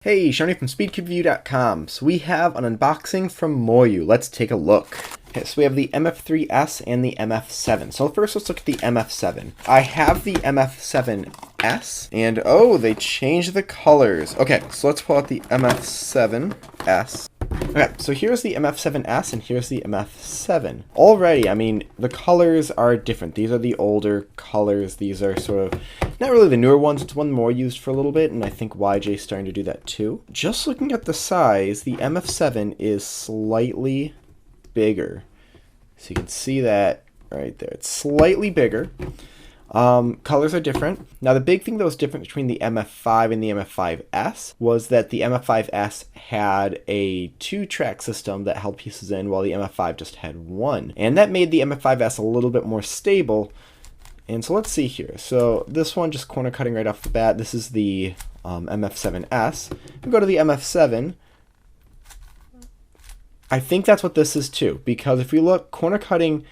Hey, Shawnee from SpeedCubeView.com. So we have an unboxing from Moyu. Let's take a look. Okay, so we have the MF3S and the MF7. So first let's look at the MF7. I have the MF7S, and oh, they changed the colors. Okay, so let's pull out the MF7S. Okay, so here's the MF7S and here's the MF7. Already, I mean, the colors are different. These are the older colors. These are sort of not really the newer ones. It's one more used for a little bit, and I think YJ's starting to do that too. Just looking at the size, the MF7 is slightly bigger. So you can see that right there. It's slightly bigger. Colors are different. Now the big thing that was different between the MF5 and the MF5S was that the MF5S had a 2-track system that held pieces in, while the MF5 just had one. And that made the MF5S a little bit more stable. And so let's see here. So this one, just corner cutting right off the bat. This is the MF7S. We go to the MF7. I think that's what this is too, because if you look, corner cutting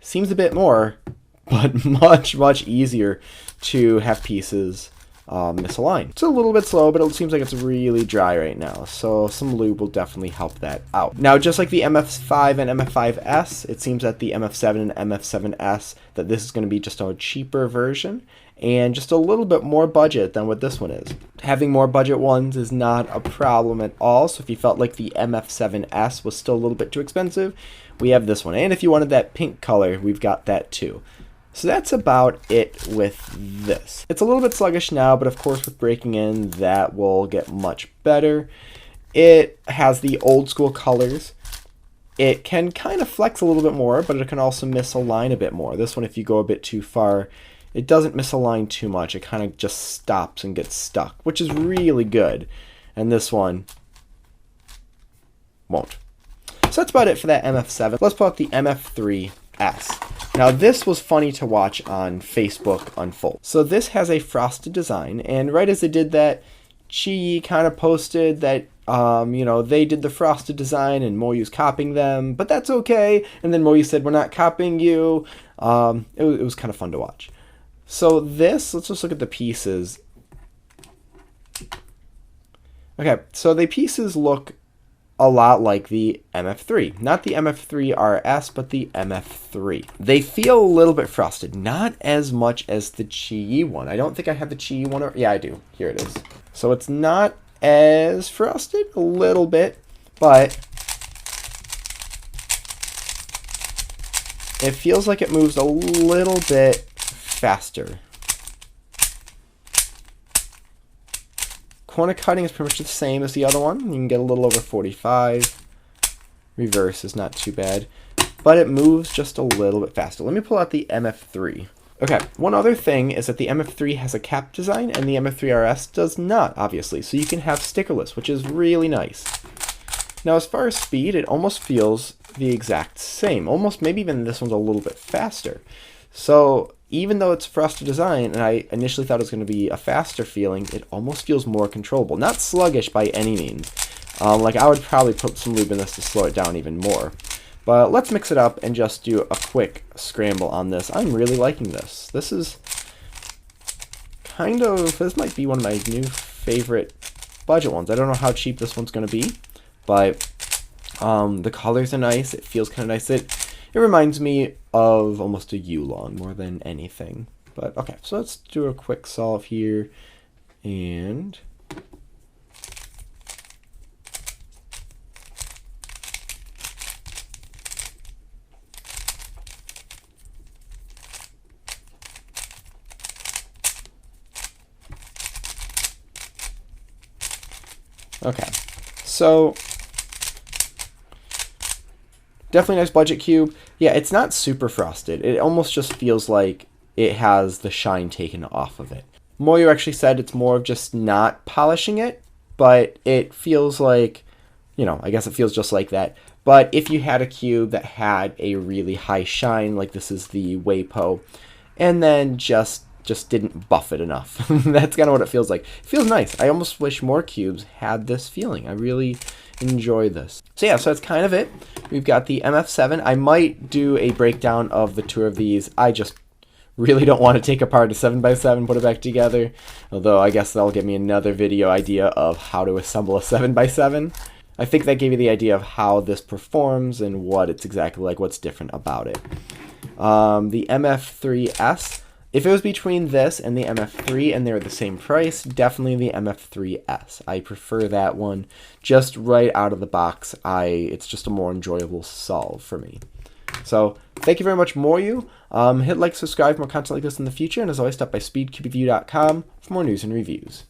seems a bit more, but much easier to have pieces misalign. It's a little bit slow, but it seems like it's really dry right now, so some lube will definitely help that out. Now, just like the MF5 and MF5S, it seems that the MF7 and MF7S, that this is going to be just a cheaper version, and just a little bit more budget than what this one is. Having more budget ones is not a problem at all, so if you felt like the MF7S was still a little bit too expensive, we have this one. And if you wanted that pink color, we've got that too. So that's about it with this. It's a little bit sluggish now, but of course with breaking in, that will get much better. It has the old school colors. It can kind of flex a little bit more, but it can also misalign a bit more. This one, if you go a bit too far, it doesn't misalign too much. It kind of just stops and gets stuck, which is really good. And this one won't. So that's about it for that MF7. Let's pull out the MF3S. Now this was funny to watch on Facebook unfold. So this has a frosted design, and right as they did that, Qiyi kind of posted that they did the frosted design and Moyu's copying them, but that's okay. And then Moyu said, we're not copying you. It was kind of fun to watch. So this, let's just look at the pieces. Okay, so the pieces look a lot like the MF3. Not the MF3RS, but the MF3. They feel a little bit frosted, not as much as the Qiyi one. I don't think I have the Qiyi one. Yeah, I do. Here it is. So it's not as frosted, a little bit, but it feels like it moves a little bit faster. Corner cutting is pretty much the same as the other one. You can get a little over 45. Reverse is not too bad, but it moves just a little bit faster. Let me pull out the MF3. Okay, one other thing is that the MF3 has a cap design and the MF3RS does not, obviously. So you can have stickerless, which is really nice. Now, as far as speed, it almost feels the exact same. Almost, maybe even this one's a little bit faster. So even though it's frosted design, and I initially thought it was going to be a faster feeling, it almost feels more controllable. Not sluggish by any means. Like I would probably put some lube in this to slow it down even more. But let's mix it up and just do a quick scramble on this. I'm really liking this. This is this might be one of my new favorite budget ones. I don't know how cheap this one's going to be, but the colors are nice. It feels kind of nice. It reminds me of almost a Yulon more than anything. But okay, so let's do a quick solve here. And okay, so definitely nice budget cube. Yeah, it's not super frosted. It almost just feels like it has the shine taken off of it. Moyu actually said it's more of just not polishing it, but it feels like, I guess it feels just like that. But if you had a cube that had a really high shine, like this is the Weipo, and then just didn't buff it enough. That's kind of what it feels like. It feels nice. I almost wish more cubes had this feeling. I really enjoy this. So yeah, so that's kind of it. We've got the MF7. I might do a breakdown of the two of these. I just really don't want to take apart a 7x7, put it back together. Although I guess that'll give me another video idea of how to assemble a 7x7. I think that gave you the idea of how this performs and what it's exactly like, what's different about it. The MF3S, if it was between this and the MF3 and they were the same price, definitely the MF3S. I prefer that one just right out of the box. It's just a more enjoyable solve for me. So thank you very much, Moyu. Hit like, subscribe for more content like this in the future, and as always, stop by speedcubeview.com for more news and reviews.